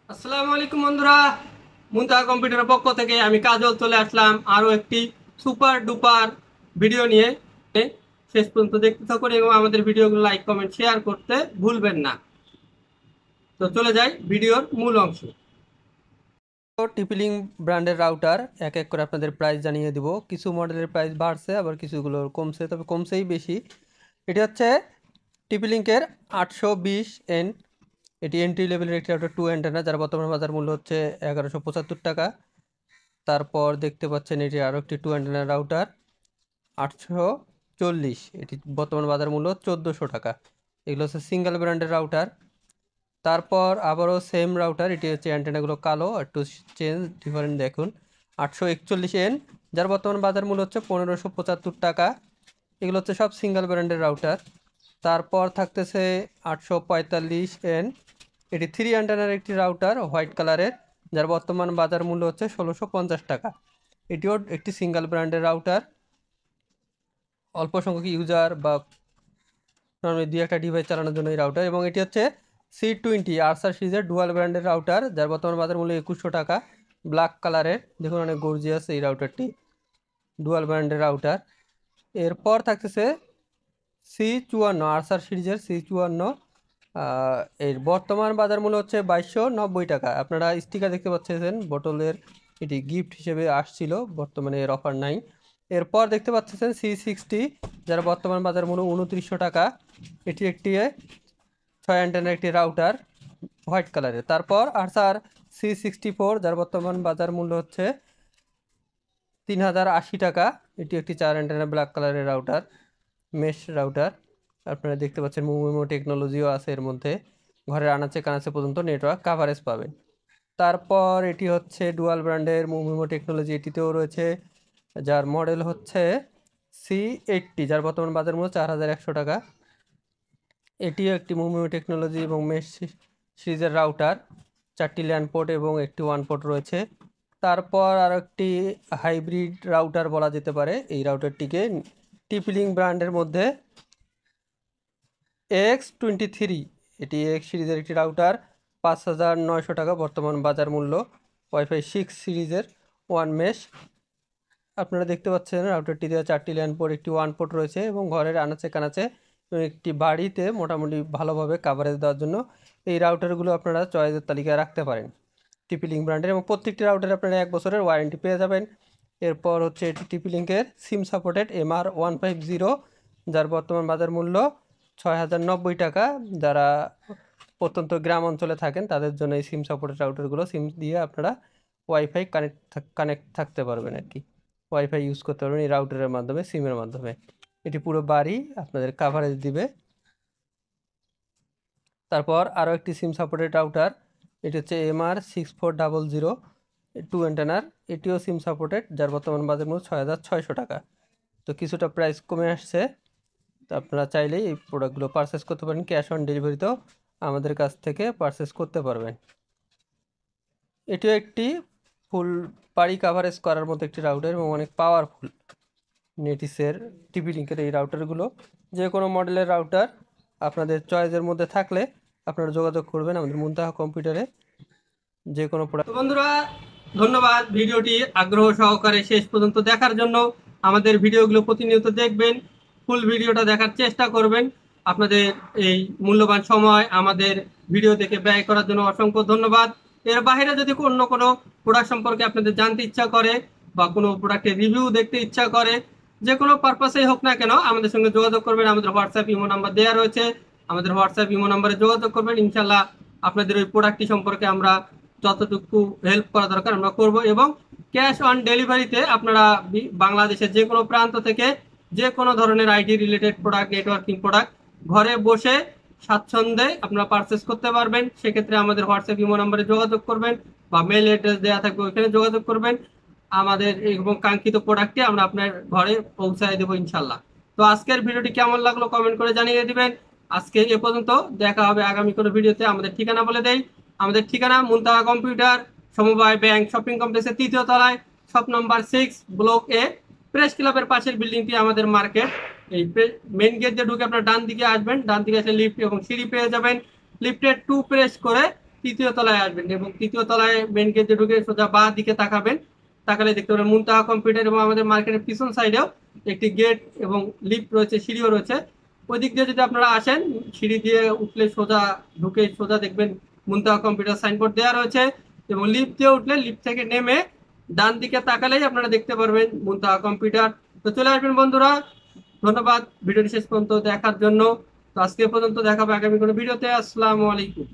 আসসালামু আলাইকুম বন্ধুরা। মুনতাহা কম্পিউটারের পক্ষ থেকে আমি কাজল চলে আসলাম আরও একটি সুপার ডুপার ভিডিও নিয়ে। শেষ পর্যন্ত দেখতে থাকুন এবং আমাদের ভিডিওগুলো লাইক কমেন্ট শেয়ার করতে ভুলবেন না। তো চলে যাই ভিডিওর মূল অংশ। টিপিলিং ব্র্যান্ডের রাউটার এক এক করে আপনাদের প্রাইস জানিয়ে দিব। কিছু মডেলের প্রাইস বাড়ছে, আবার কিছুগুলো কমছে, তবে কমছেই বেশি। এটি হচ্ছে টিপিলিংকের 820N। এটি এন্ট্রি লেভেলের একটি রাউটার, টু অ্যান্টেনা, যার বর্তমান বাজার মূল্য হচ্ছে 1175 টাকা। তারপর দেখতে পাচ্ছেন এটি আরও একটি টু অ্যান্টেনা রাউটার 840, এটি বর্তমান বাজার মূল্য 1400 টাকা। এগুলো হচ্ছে সিঙ্গেল ব্র্যান্ডের রাউটার। তারপর আবারও সেম রাউটার, এটি হচ্ছে অ্যান্টেনাগুলো কালো, একটু চেঞ্জ ডিফারেন্ট দেখুন। 841N, যার বর্তমান বাজার মূল্য হচ্ছে 1575 টাকা। এগুলো হচ্ছে সব সিঙ্গেল ব্র্যান্ডের রাউটার। তারপর থাকতেছে 845N, এটি থ্রি অ্যান্টেনার একটি রাউটার হোয়াইট কালারের, যার বর্তমান বাজার মূল্য হচ্ছে 1650 টাকা। এটিও একটি সিঙ্গেল ব্র্যান্ডের রাউটার, অল্প সংখ্যক ইউজার বা নর্মালি দুই একটা ডিভাইস চালানোর জন্য এই রাউটার। এবং এটি হচ্ছে C20 আর্সার সিরিজের ডুয়াল ব্র্যান্ডের রাউটার, যার বর্তমান বাজার মূল্য 2100 টাকা। ব্ল্যাক কালারের, দেখুন অনেক গর্জিয়াস এই রাউটারটি, ডুয়াল ব্র্যান্ডের রাউটার। এরপর থাকতেছে C54 আর্সার সিরিজের C54, এর বর্তমান বাজার মূল্য হচ্ছে 2290 টাকা। আপনারা স্টিকার দেখতে পাচ্ছেন বোতলের, এটি গিফট হিসেবে আসছিল, বর্তমানে এর অফার নাই। এরপর দেখতে পাচ্ছেন C60, যার বর্তমান বাজার মূল্য 2900 টাকা। এটি একটি 6 অ্যান্টেনার একটি রাউটার হোয়াইট কালারের। তারপর আর্সার C64, যার বর্তমান বাজার মূল্য হচ্ছে 3080 টাকা। এটি একটি 4 অ্যান্টেনা ব্ল্যাক কালারের রাউটার, মেশ রাউটার। আপনারা দেখতে পাচ্ছেন মুভিমো টেকনোলজিও আছে এর মধ্যে, ঘরের আনাচে কানাচে পর্যন্ত নেটওয়ার্ক কাভারেজ পাবেন। তারপর এটি হচ্ছে ডুয়াল ব্র্যান্ডের মুভিমো টেকনোলজি, এটিতেও রয়েছে, যার মডেল হচ্ছে C80, যার বর্তমান বাজার মূল্য 4100 টাকা। এটিও একটি মুভিমো টেকনোলজি এবং মেশ সিরিজের রাউটার, 4টি ল্যান্ড পোর্ট এবং একটি ওয়ান পোর্ট রয়েছে। তারপর আরও একটি হাইব্রিড রাউটার বলা যেতে পারে এই রাউটারটিকে, টিপিলিং ব্র্যান্ডের মধ্যে X23, এটি এক্স সিরিজের একটি রাউটার, 5900 টাকা বর্তমান বাজার মূল্য, ওয়াইফাই 6 সিরিজের ওয়ান মেশ। আপনারা দেখতে পাচ্ছেন রাউটারটিতে 4টি ল্যান্ড পোর্ট, একটি ওয়ান পোর্ট রয়েছে এবং ঘরের আনাচে কানাচে একটি বাড়িতে মোটামুটি ভালোভাবে কাভারেজ দেওয়ার জন্য এই রাউটারগুলো আপনারা চয়েসের তালিকায় রাখতে পারেন টিপিলিং ব্র্যান্ডের। এবং প্রত্যেকটি রাউটারে আপনারা 1 বছরের ওয়ারেন্টি পেয়ে যাবেন। এরপর হচ্ছে এটি টিপিলিংকের সিম সাপোর্টেড MR150, যার বর্তমান বাজার মূল্য 6090 টাকা। যারা প্রত্যন্ত গ্রাম অঞ্চলে থাকেন তাদের জন্য এই সিম সাপোর্টেড রাউটারগুলো, সিম দিয়ে আপনারা ওয়াইফাই কানেক্ট থাকতে পারবেন আর কি, ওয়াইফাই ইউজ করতে পারবেন এই রাউটারের মাধ্যমে, সিমের মাধ্যমে। এটি পুরো বাড়ি আপনাদের কাভারেজ দিবে। তারপর আরও একটি সিম সাপোর্টেড রাউটার, এটি হচ্ছে MR6400, টু অ্যান্টেনার, এটিও সিম সাপোর্টেড, যার বর্তমান বাজার মূল্য 6600 টাকা। তো কিছুটা প্রাইস কমে আসছে, তো আপনারা চাইলেই এই প্রোডাক্টগুলো পারচেস করতে পারেন, ক্যাশ অন ডেলিভারিতেও আমাদের কাছ থেকে পারচেস করতে পারবেন। এটিও একটি ফুল বাড়ি কাভারেজ করার মতো একটি রাউটার এবং অনেক পাওয়ারফুল। নেটিসের টিপি লিঙ্কের এই রাউটারগুলো, যে কোনো মডেলের রাউটার আপনাদের চয়েসের মধ্যে থাকলে আপনারা যোগাযোগ করবেন আমাদের মুনতাহা কম্পিউটারে, যে কোনো প্রোডাক্ট। বন্ধুরা, ধন্যবাদ ভিডিওটি আগ্রহ সহকারে শেষ পর্যন্ত দেখার জন্য। আমাদের ভিডিওগুলো প্রতিনিয়ত দেখবেন, ফুল ভিডিওটা দেখার চেষ্টা করবেন। আপনাদের এই মূল্যবান সময় আমাদের ভিডিও দেখে ব্যয় করার জন্য অসংখ্য ধন্যবাদ। এর বাইরে যদি অন্য কোনো প্রোডাক্ট সম্পর্কে আপনাদের জানতে ইচ্ছা করে বা কোনো প্রোডাক্টের রিভিউ দেখতে ইচ্ছা করে, যে কোনো পারপাসেই হোক না কেন আমাদের সঙ্গে যোগাযোগ করবেন। আমাদের হোয়াটসঅ্যাপ ইমো নাম্বার দেওয়া রয়েছে, আমাদের হোয়াটসঅ্যাপ ইমো নাম্বারে যোগাযোগ করবেন। ইনশাল্লাহ আপনাদের ওই প্রোডাক্টটি সম্পর্কে আমরা যতটুকু হেল্প করা দরকার আমরা করব। এবং ক্যাশ অন ডেলিভারিতে আপনারা বাংলাদেশের যে কোনো প্রান্ত থেকে যে কোনো ধরনের IT related product, networking product ঘরে বসে স্বাচ্ছন্দ্যে আপনারা পারচেস করতে পারবেন। সেক্ষেত্রে আমাদের হোয়াটসঅ্যাপ ইমো নাম্বারে যোগাযোগ করবেন বা মেল অ্যাড্রেস দেওয়া থাকবে, ওইখানে যোগাযোগ করবেন। আমাদের এবং কাঙ্ক্ষিত প্রোডাক্টটি আমরা আপনার ঘরে পৌঁছায় দেবো ইনশাল্লাহ। তো আজকের ভিডিওটি কেমন লাগলো কমেন্ট করে জানিয়ে দিবেন। আজকে এ পর্যন্ত, দেখা হবে আগামী কোনো ভিডিওতে। আমাদের ঠিকানা বলে দেই, আমাদের ঠিকানা মুনতাহা কম্পিউটার, সমবায় ব্যাংক শপিং কমপ্লেক্সের 3য় তলায়, শপ নম্বর 6, ব্লক এ, প্রেস ক্লাবের পাশের বিল্ডিংটি আমাদের মার্কেট। এই মেইন গেট দিয়ে ঢুকে আপনার ডান দিকে আসবেন, ডান দিকে আসলে লিফট এবং সিঁড়ি পেয়ে যাবেন। লিফটের 2 প্রেস করে তৃতীয় তলায় আসবেন এবং তৃতীয় তলায় মেন গেটে ঢুকে সোজা বাঁ দিকে তাকাবেন, তাকালে দেখতে পাবেন মুনতাহা কম্পিউটার, এবং আমাদের মার্কেটের পিছন সাইডেও একটি গেট এবং লিফট রয়েছে, সিঁড়িও রয়েছে। ওই দিক দিয়ে যদি আপনারা আসেন, সিঁড়ি দিয়ে উঠলে সোজা ঢুকে সোজা দেখবেন মুনতাহা কম্পিউটার সাইনবোর্ড দেওয়া রয়েছে, এবং লিফট দিয়ে উঠলে লিফট থেকে নেমে ডান দিকে তাকালেই আপনারা দেখতে পারবেন মুনতাহা কম্পিউটার। তো চলে আসবেন বন্ধুরা। ধন্যবাদ ভিডিওটি শেষ পর্যন্ত দেখার জন্য। তো আজকে পর্যন্ত, দেখাবো আগামী কোনো ভিডিওতে। আসসালামু আলাইকুম।